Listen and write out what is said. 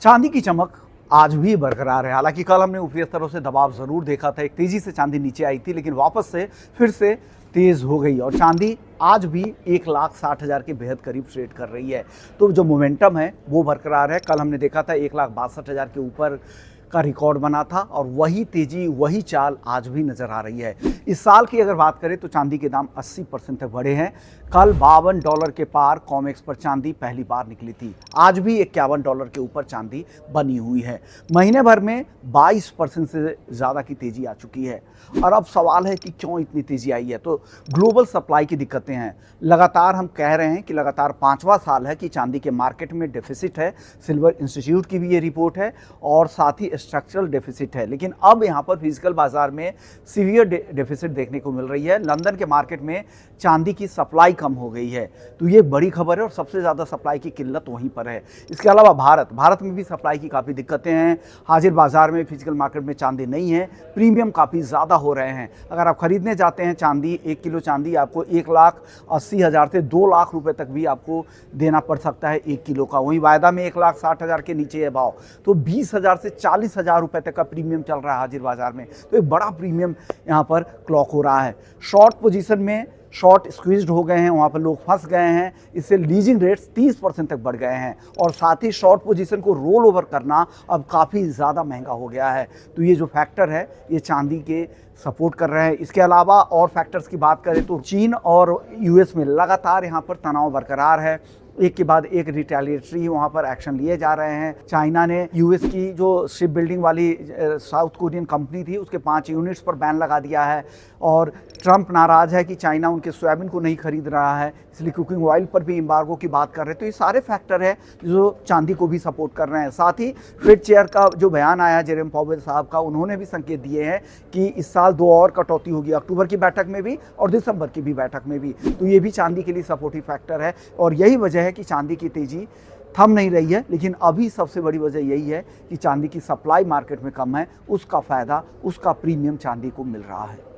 चांदी की चमक आज भी बरकरार है। हालांकि कल हमने ऊपरी स्तरों से दबाव जरूर देखा था, एक तेजी से चांदी नीचे आई थी, लेकिन वापस से फिर से तेज हो गई और चांदी आज भी 1,60,000 के बेहद करीब ट्रेड कर रही है। तो जो मोमेंटम है वो बरकरार है। कल हमने देखा था 1,62,000 के ऊपर का रिकॉर्ड बना था और वही तेजी वही चाल आज भी नजर आ रही है। इस साल की अगर बात करें तो चांदी के दाम 80% तक बढ़े हैं। कल $52 के पार कॉमेक्स पर चांदी पहली बार निकली थी। आज भी $51 के ऊपर चांदी बनी हुई है। महीने भर में 22% से ज़्यादा की तेजी आ चुकी है। और अब सवाल है कि क्यों इतनी तेजी आई है। तो ग्लोबल सप्लाई की दिक्कतें हैं। लगातार हम कह रहे हैं कि लगातार 5वां साल है कि चांदी के मार्केट में डेफिसिट है। सिल्वर इंस्टीट्यूट की भी ये रिपोर्ट है और साथ ही स्ट्रक्चरल डेफिसिट है। लेकिन अब यहाँ पर फिजिकल बाजार में सीवियर डेफिसिट देखने को मिल रही है। लंदन के मार्केट में चांदी की सप्लाई कम हो गई है, तो ये बड़ी खबर है और सबसे ज़्यादा सप्लाई की किल्लत वहीं पर है। इसके अलावा भारत में भी सप्लाई की काफ़ी दिक्कतें हैं। हाजिर बाजार में फिजिकल मार्केट में चांदी नहीं है, प्रीमियम काफ़ी ज़्यादा हो रहे हैं। अगर आप खरीदने जाते हैं चांदी, 1 किलो चांदी आपको 1,80,000 से 2 लाख रुपए तक भी आपको देना पड़ सकता है 1 किलो का। वहीं वायदा में 1,60,000 के नीचे है भाव, तो 20,000 से 40,000 रुपए तक का प्रीमियम चल रहा है हाजिर बाजार में। तो एक बड़ा प्रीमियम यहाँ पर क्लॉक हो रहा है। शॉर्ट पोजीशन में शॉर्ट स्क्वीज्ड हो गए हैं, वहाँ पर लोग फंस गए हैं। इससे लीजिंग रेट्स 30% तक बढ़ गए हैं और साथ ही शॉर्ट पोजीशन को रोल ओवर करना अब काफ़ी ज़्यादा महंगा हो गया है। तो ये जो फैक्टर है ये चांदी के सपोर्ट कर रहे हैं। इसके अलावा और फैक्टर्स की बात करें तो चीन और यूएस में लगातार यहाँ पर तनाव बरकरार है। एक के बाद एक रिटेलिएटरी वहाँ पर एक्शन लिए जा रहे हैं। चाइना ने यूएस की जो शिप बिल्डिंग वाली साउथ कोरियन कंपनी थी उसके 5 यूनिट्स पर बैन लगा दिया है और ट्रंप नाराज़ है कि चाइना उनके सोयाबीन को नहीं खरीद रहा है, इसलिए कुकिंग ऑयल पर भी एम्बार्गो की बात कर रहे हैं। तो ये सारे फैक्टर है जो चांदी को भी सपोर्ट कर रहे हैं। साथ ही फेड चेयर का जो बयान आया जेरेम पावेल साहब का, उन्होंने भी संकेत दिए हैं कि इस साल 2 और कटौती होगी, अक्टूबर की बैठक में भी और दिसंबर की भी बैठक में भी। तो ये भी चांदी के लिए सपोर्टिव फैक्टर है और यही वजह है कि चांदी की तेज़ी थम नहीं रही है। लेकिन अभी सबसे बड़ी वजह यही है कि चांदी की सप्लाई मार्केट में कम है, उसका फ़ायदा, उसका प्रीमियम चांदी को मिल रहा है।